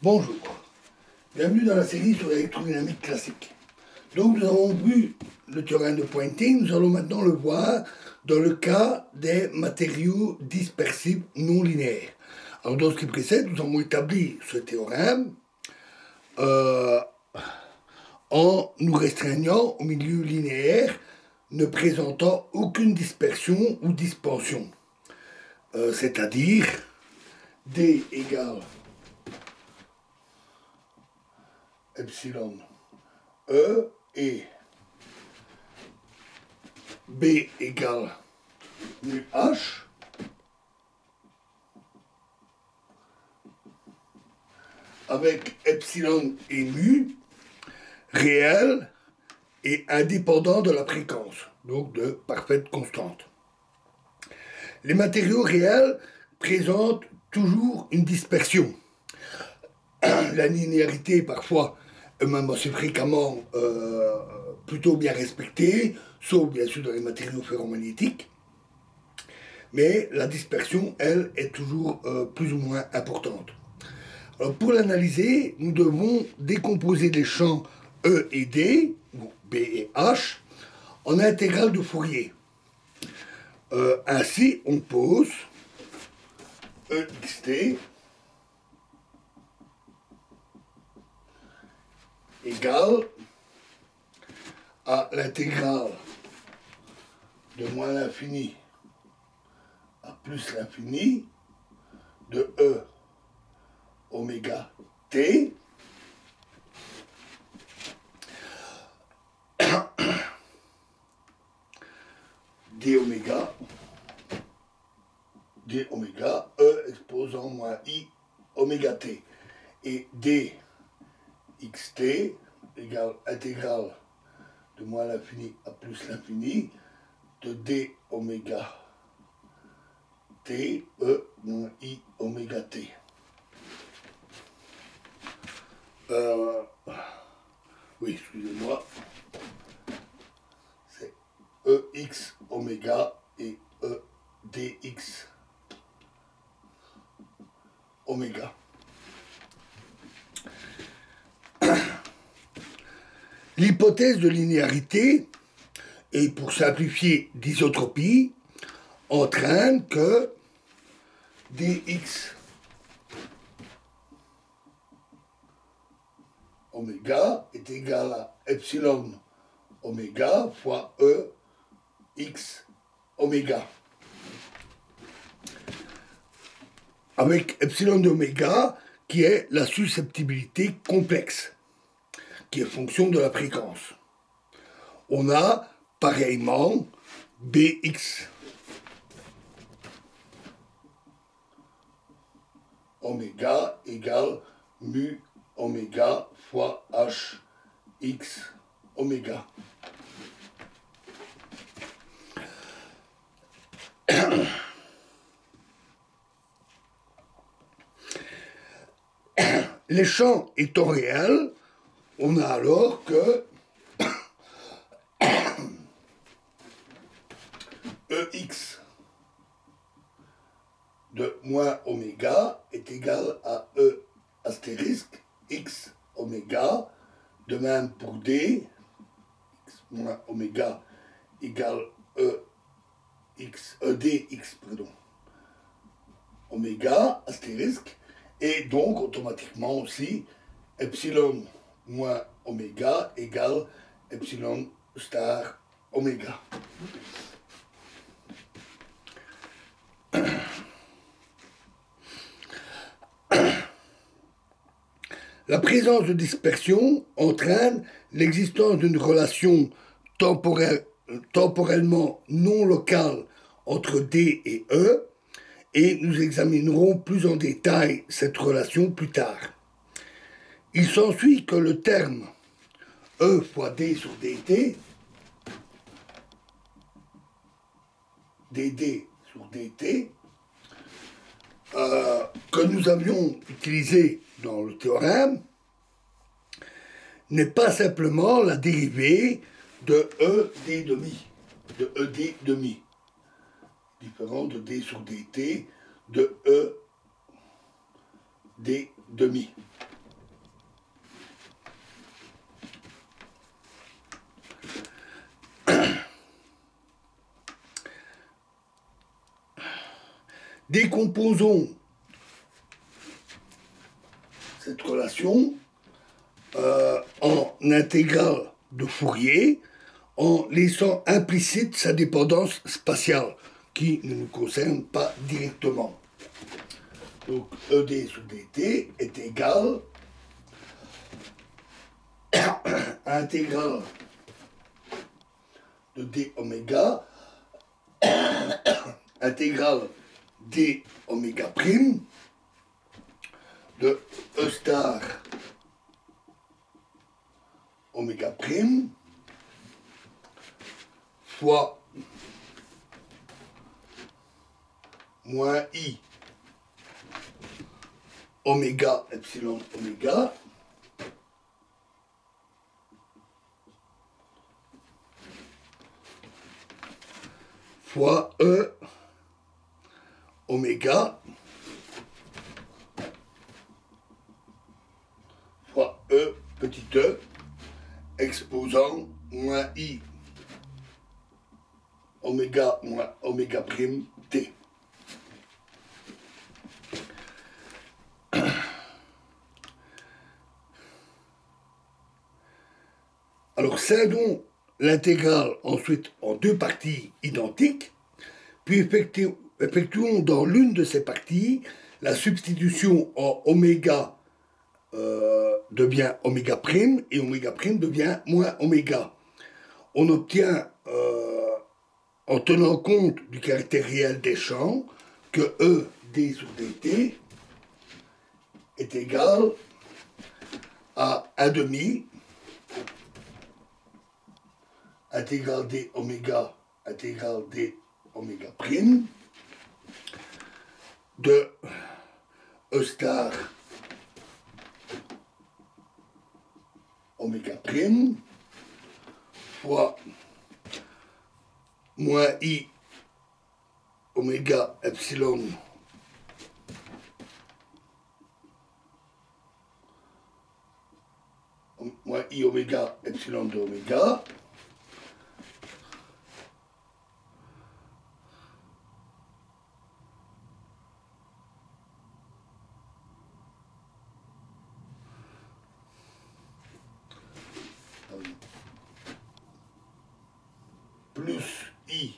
Bonjour, bienvenue dans la série sur l'électrodynamique classique. Donc nous avons vu le théorème de Poynting, nous allons maintenant le voir dans le cas des matériaux dispersibles non linéaires. Alors dans ce qui précède, nous avons établi ce théorème en nous restreignant au milieu linéaire ne présentant aucune dispersion ou dispension. C'est-à-dire D égale epsilon E et B égale mu H avec epsilon et mu réels et indépendants de la fréquence, donc de parfaite constante. Les matériaux réels présentent toujours une dispersion. La linéarité est parfois, même assez fréquemment, plutôt bien respectée, sauf bien sûr dans les matériaux ferromagnétiques. Mais la dispersion, elle, est toujours plus ou moins importante. Alors, pour l'analyser, nous devons décomposer les champs E et D, ou B et H, en intégrale de Fourier. Ainsi, on pose E xt égale à l'intégrale de moins l'infini à plus l'infini de E oméga t d oméga E exposant moins I oméga t et d xt égale intégrale de moins l'infini à plus l'infini de d oméga t E moins I oméga t. Oui, excusez-moi, c'est EX oméga et EDX oméga. L'hypothèse de linéarité, et pour simplifier d'isotropie, entraîne que dx oméga est égal à epsilon oméga fois E x oméga. Avec epsilon d'oméga qui est la susceptibilité complexe, qui est fonction de la fréquence. On a pareillement bx oméga égale mu oméga fois h x oméga. Les champs étant réels, on a alors que EX de moins oméga est égal à E astérisque X oméga, de même pour D, X moins oméga égale DX, pardon, oméga astérisque, et donc automatiquement aussi epsilon moins oméga égale epsilon star oméga. La présence de dispersion entraîne l'existence d'une relation temporellement non locale entre D et E, et nous examinerons plus en détail cette relation plus tard. Il s'ensuit que le terme E fois D sur dt, dd sur dt, que nous avions utilisé dans le théorème, n'est pas simplement la dérivée de ED demi, de ED demi, différent de D sur dt, de ED demi. décomposons cette relation en intégrale de Fourier en laissant implicite sa dépendance spatiale qui ne nous concerne pas directement. Donc ED sous DT est égal à intégrale de D oméga intégrale D oméga prime de E star oméga prime fois moins I oméga epsilon oméga fois E oméga fois E petit e exposant moins I oméga moins oméga prime T. Alors scindons l'intégrale ensuite en deux parties identiques, puis effectuons dans l'une de ces parties la substitution en oméga devient oméga prime et oméga prime devient moins oméga. On obtient en tenant compte du caractère réel des champs que E d sur dt est égal à 1 demi intégrale d oméga intégrale d oméga prime de E star oméga prime fois moins I oméga epsilon moins I oméga epsilon de oméga plus I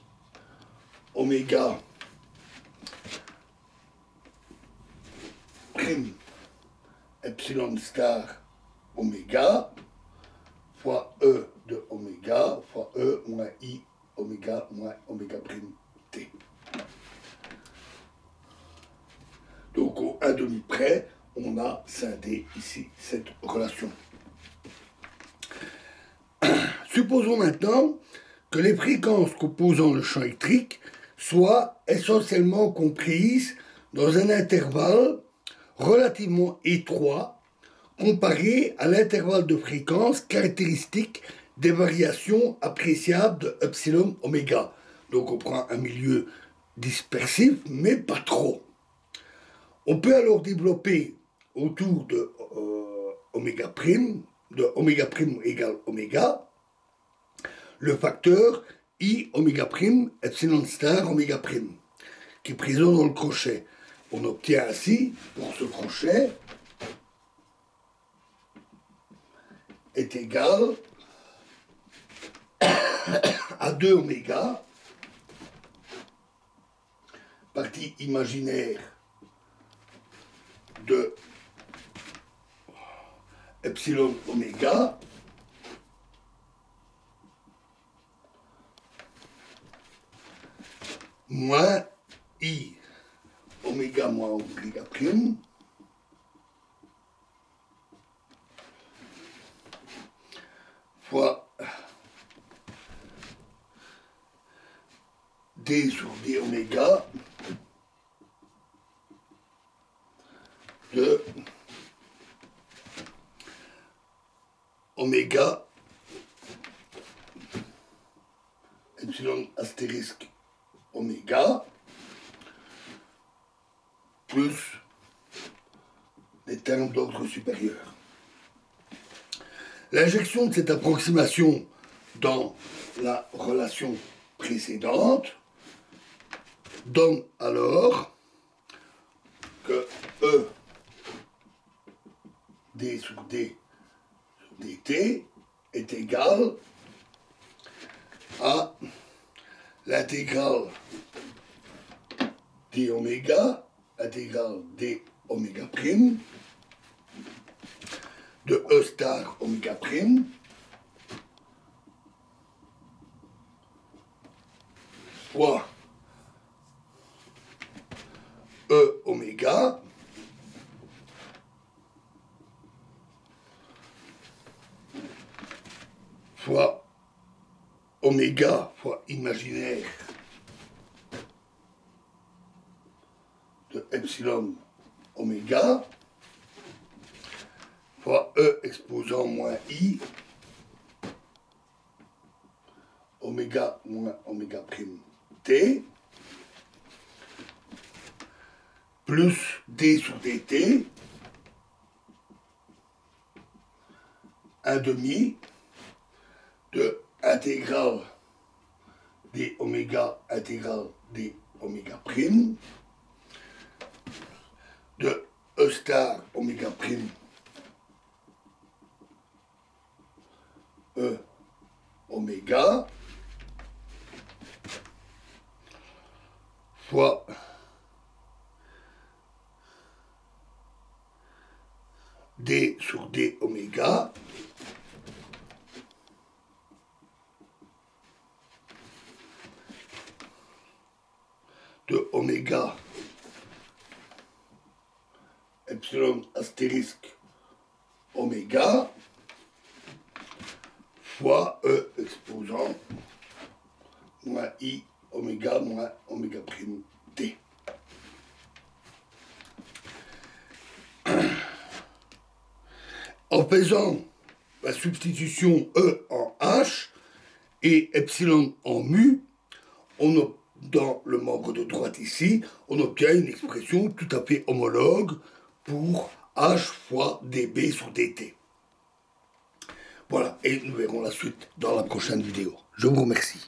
oméga prime epsilon star oméga fois E de oméga fois E moins I oméga moins oméga prime T. Donc au 1 demi près, on a scindé ici cette relation. Supposons maintenant que les fréquences composant le champ électrique soient essentiellement comprises dans un intervalle relativement étroit comparé à l'intervalle de fréquence caractéristique des variations appréciables de epsilon oméga. Donc on prend un milieu dispersif, mais pas trop. On peut alors développer autour de oméga prime, de oméga prime égale oméga, le facteur I oméga prime epsilon star oméga prime, qui est présent dans le crochet. On obtient ainsi, pour ce crochet, est égal à 2 oméga, partie imaginaire de epsilon oméga, moins I oméga moins oméga prime fois D sur D oméga de oméga epsilon astérisque oméga plus les termes d'ordre supérieur. L'injection de cette approximation dans la relation précédente donne alors que E d sur dt est égal à l'intégrale d oméga, intégrale d oméga prime de E star oméga prime fois E oméga fois oméga fois imaginaire de epsilon oméga fois E exposant moins I oméga moins oméga prime t plus d sur dt 1 demi de intégrale d oméga intégrale d oméga prime de E star oméga prime E oméga fois d sur d oméga de oméga epsilon astérisque oméga fois E exposant moins I oméga moins oméga prime t. En faisant la substitution E en H et epsilon en mu, dans le membre de droite ici, on obtient une expression tout à fait homologue pour H fois dB sur dt. Voilà, et nous verrons la suite dans la prochaine vidéo. Je vous remercie.